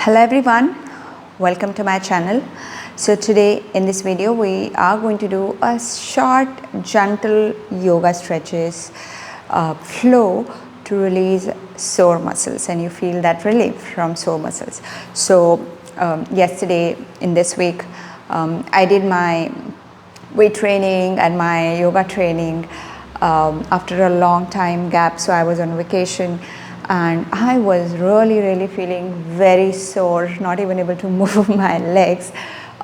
Hello everyone, welcome to my channel. So today in this video we are going to do a short gentle yoga stretches flow to release sore muscles, and you feel that relief from sore muscles. So yesterday in this week I did my weight training and my yoga training after a long time gap. So I was on vacation and I was really feeling very sore, not even able to move my legs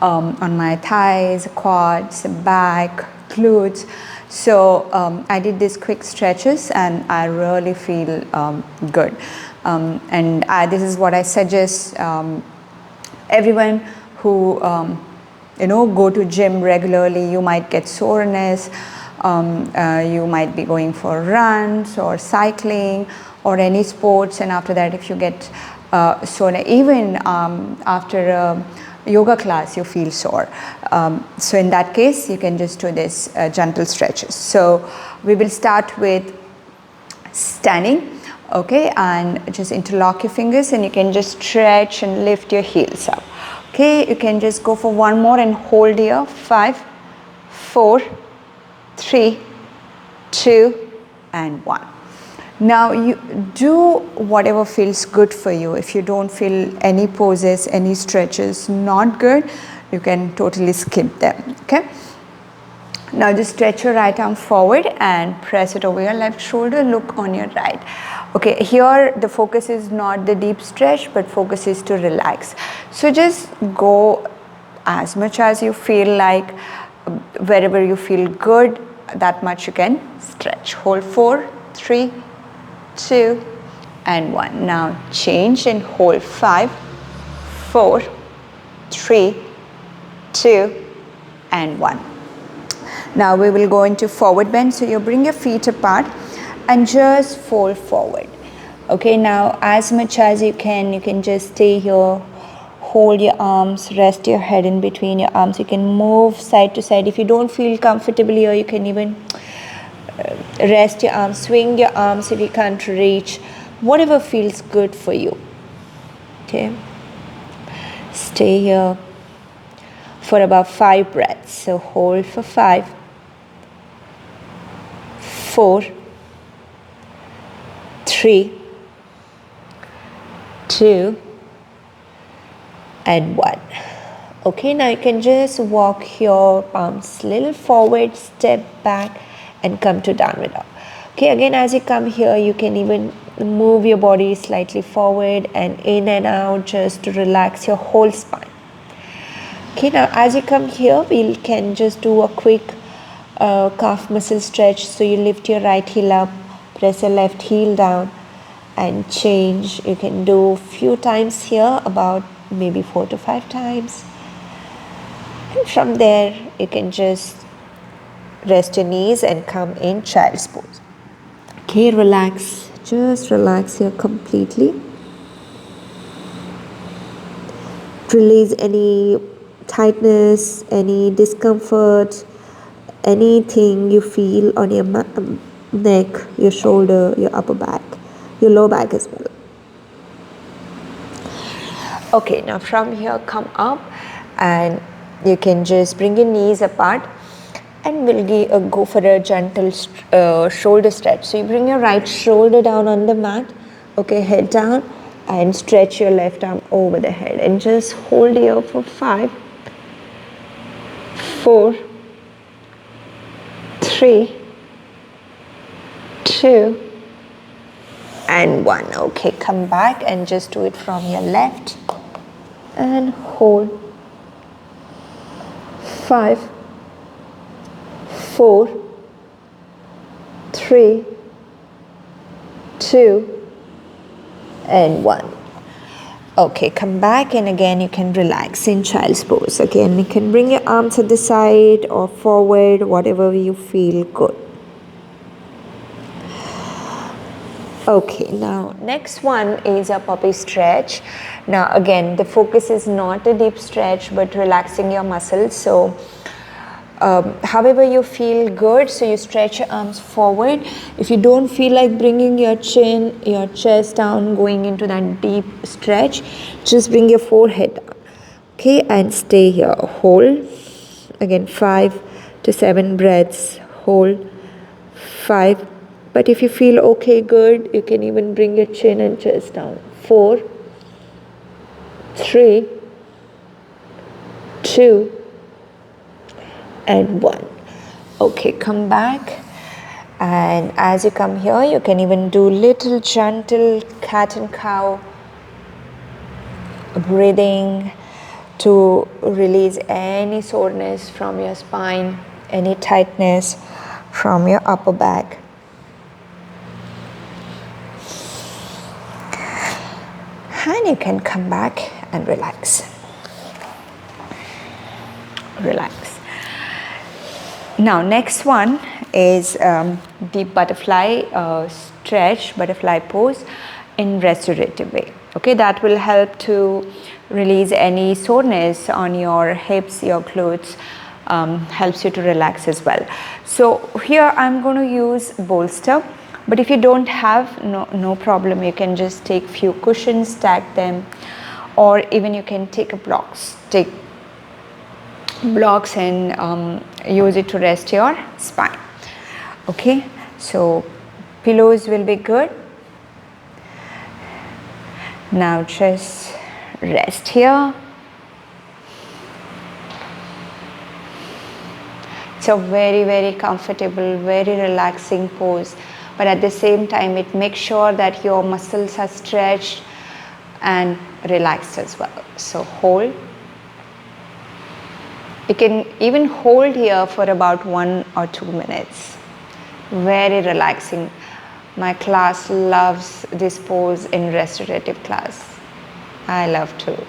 on my thighs, quads, back, glutes. So I did these quick stretches and I really feel good. This is what I suggest everyone who go to gym regularly. You might get soreness, you might be going for runs or cycling or any sports, and after that if you get sore, even after a yoga class you feel sore. So in that case you can just do this gentle stretches. So we will start with standing, okay, and just interlock your fingers and you can just stretch and lift your heels up. Okay, you can just go for one more and hold here. 5, 4, 3, 2, and 1. Now you do whatever feels good for you. If you don't feel any poses, any stretches not good, you can totally skip them. Okay. Now just stretch your right arm forward and press it over your left shoulder. Look on your right. Okay, here the focus is not the deep stretch, but focus is to relax. So just go as much as you feel like, wherever you feel good, that much you can stretch. Hold 4, 3, 2, and 1. Now change and hold 5, 4, 3, 2, and 1. Now we will go into forward bend. So you bring your feet apart and just fold forward. Okay, now as much as you can just stay here, hold your arms, rest your head in between your arms. You can move side to side. If you don't feel comfortable here, you can even rest your arms, swing your arms if you can't reach, whatever feels good for you. Okay, stay here for about 5 breaths. So hold for 5, 4, 3, 2, and 1. Okay, now you can just walk your palms a little forward, step back, and come to downward dog. Okay, again as you come here, you can even move your body slightly forward and in and out just to relax your whole spine. Okay, now as you come here, we can just do a quick calf muscle stretch. So you lift your right heel up, press your left heel down, and change. You can do a few times here, about maybe 4 to 5 times. And from there, you can just rest your knees and come in child's pose. Okay, relax. Just relax here completely. Release any tightness, any discomfort, anything you feel on your neck, your shoulder, your upper back, your lower back as well. Okay, now from here come up and you can just bring your knees apart and we'll go for a gentle shoulder stretch. So you bring your right shoulder down on the mat, okay, head down, and stretch your left arm over the head and just hold here for 5, 4, 3, 2, and 1. Okay, come back and just do it from your left and hold 5, 4, 3, 2, and 1. Okay, come back and again you can relax in child's pose. Again, you can bring your arms at the side or forward, whatever you feel good. Okay, now next one is a puppy stretch. Now again, the focus is not a deep stretch but relaxing your muscles. So however you feel good, so you stretch your arms forward. If you don't feel like bringing your chin, your chest down, going into that deep stretch, just bring your forehead down. Okay, and stay here. Hold. Again, 5 to 7 breaths. Hold. 5. But if you feel okay, good, you can even bring your chin and chest down. 4, 3, 2, and 1. Okay, come back. And as you come here, you can even do little gentle cat and cow breathing to release any soreness from your spine, any tightness from your upper back. And you can come back and relax. Relax. Now, next one is deep butterfly stretch, butterfly pose in restorative way. Okay, that will help to release any soreness on your hips, your glutes, helps you to relax as well. So here I'm going to use bolster, but if you don't have, no problem, you can just take few cushions, stack them, or even you can take take blocks and use it to rest your spine. Okay, so pillows will be good. Now just rest here. It's a very, very comfortable, very relaxing pose, but at the same time it makes sure that your muscles are stretched and relaxed as well. So hold. You can even hold here for about 1 or 2 minutes. Very relaxing. My class loves this pose in restorative class. I love to.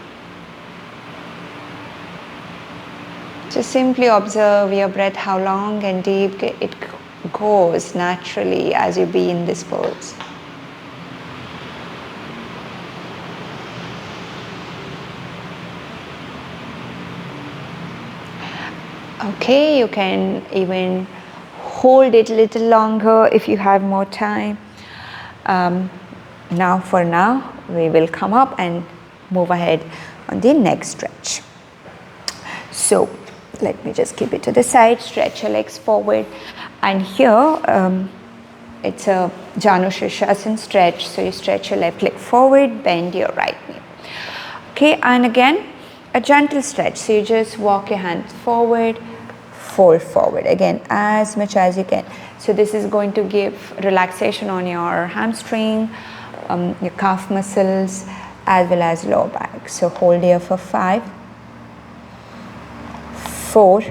Just simply observe your breath, how long and deep it goes naturally as you be in this pose. Okay, you can even hold it a little longer if you have more time. For now, we will come up and move ahead on the next stretch. So let me just keep it to the side, stretch your legs forward, and here it's a Janu Shirshasana stretch. So you stretch your left leg forward, bend your right knee. Okay, and again a gentle stretch. So you just walk your hands forward, fold forward, again as much as you can. So this is going to give relaxation on your hamstring, your calf muscles, as well as lower back. So hold here for 5, 4,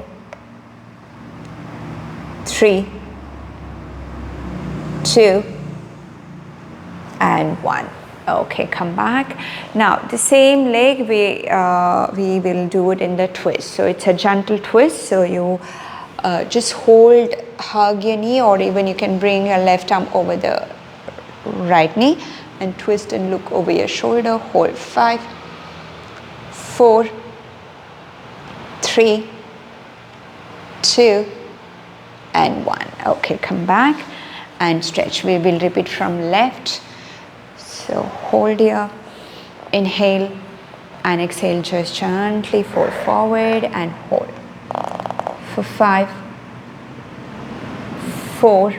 3, 2, and 1. Okay, come back. Now the same leg we will do it in the twist. So it's a gentle twist. So you just hug your knee, or even you can bring your left arm over the right knee and twist and look over your shoulder. Hold 5, 4, 3, 2, and 1. Okay, come back and stretch. We will repeat from left. So hold here, inhale and exhale, just gently fold forward and hold for 5, 4,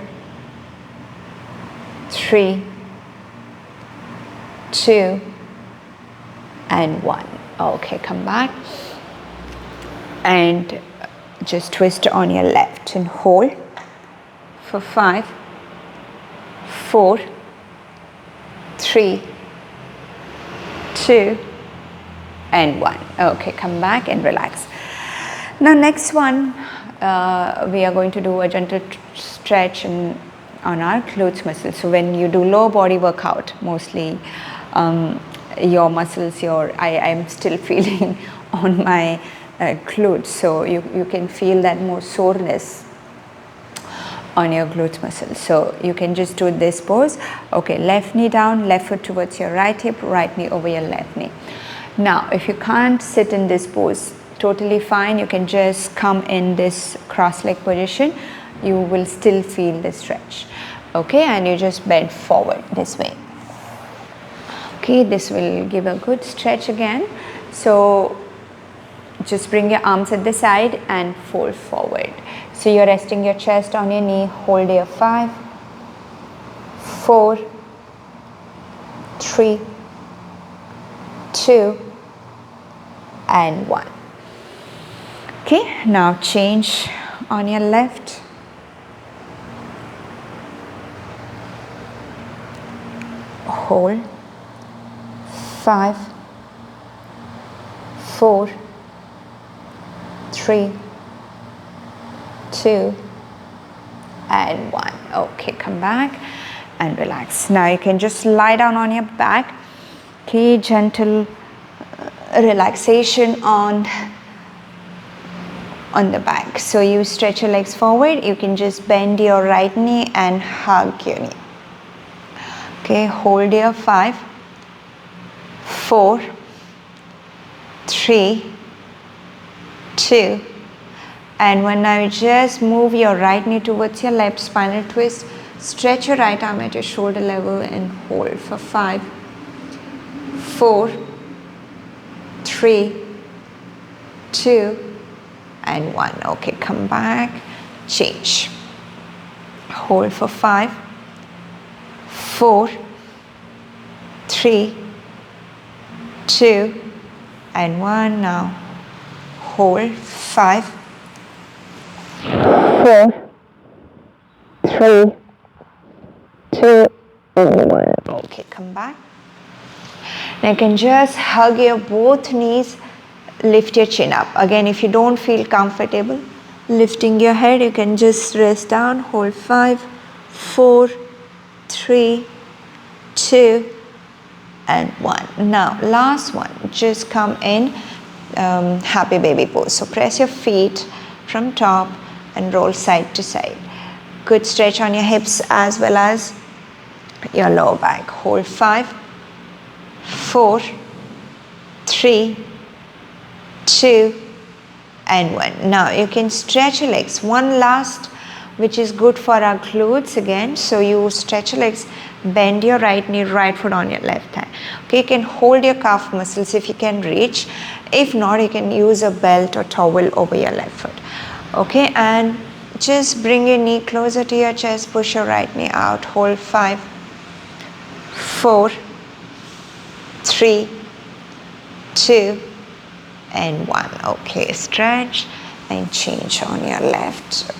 3, 2, and 1. Okay, come back and just twist on your left and hold for 5, 4, 3, 2, and 1. Okay, come back and relax. Now next one, we are going to do a gentle stretch on our glutes muscles. So when you do lower body workout, mostly your muscles, I am still feeling on my glutes. So you can feel that more soreness on your glutes muscles. So you can just do this pose. Okay, left knee down, left foot towards your right hip, right knee over your left knee. Now if you can't sit in this pose totally fine. You can just come in this cross leg position. You will still feel the stretch. Okay, and you just bend forward this way. Okay, this will give a good stretch again. So just bring your arms at the side and fold forward. So you're resting your chest on your knee. Hold here. 5, 4, 3, 2, and 1. Okay, now change on your left. Hold. 5, 4, 3, 2, and 1. Okay, come back and relax. Now you can just lie down on your back. Okay, gentle relaxation on the back. So you stretch your legs forward. You can just bend your right knee and hug your knee. Okay, hold here. 5, 4, 3, 2, and 1. Now you just move your right knee towards your left, spinal twist. Stretch your right arm at your shoulder level and hold for 5, 4, 3, 2, and 1. Okay, come back, change. Hold for 5, 4, 3, 2, and 1. Now hold. 5, 4, 3, 2, and 1. Okay, come back. Now you can just hug your both knees, lift your chin up. Again, if you don't feel comfortable lifting your head, you can just rest down. Hold. 5, 4, 3, 2, and 1. Now last one, just come in happy baby pose. So press your feet from top and roll side to side. Good stretch on your hips as well as your lower back. Hold. 5, 4, 3, 2, and 1. Now you can stretch your legs. One last, which is good for our glutes again. So you stretch your legs, bend your right knee, right foot on your left hand. Okay, you can hold your calf muscles if you can reach. If not, you can use a belt or towel over your left foot. Okay, and just bring your knee closer to your chest, push your right knee out. Hold. 5, 4, 3, 2, and 1. Okay, stretch and change on your left.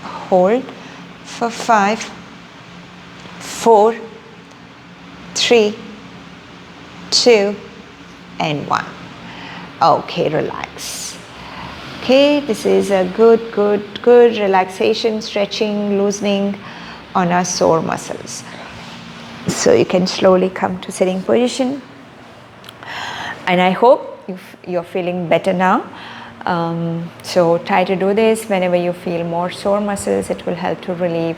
Hold for 5, 4, 3, 2, and 1. Okay, relax. Okay, this is a good relaxation, stretching, loosening on our sore muscles. So you can slowly come to sitting position. And I hope you're feeling better now. So try to do this whenever you feel more sore muscles. It will help to relieve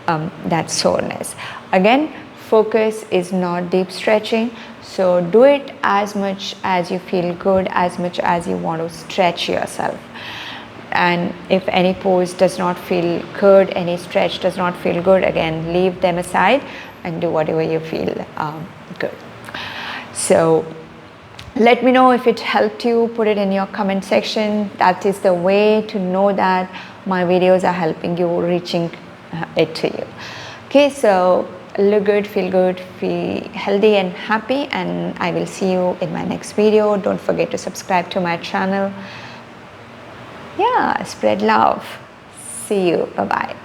that soreness. Again, focus is not deep stretching. So do it as much as you feel good, as much as you want to stretch yourself. And if any pose does not feel good, any stretch does not feel good, again, leave them aside and do whatever you feel good. So let me know if it helped you. Put it in your comment section. That is the way to know that my videos are helping you, reaching it to you. Okay, so look good, feel healthy and happy, and I will see you in my next video. Don't forget to subscribe to my channel. Yeah, spread love. See you. Bye-bye.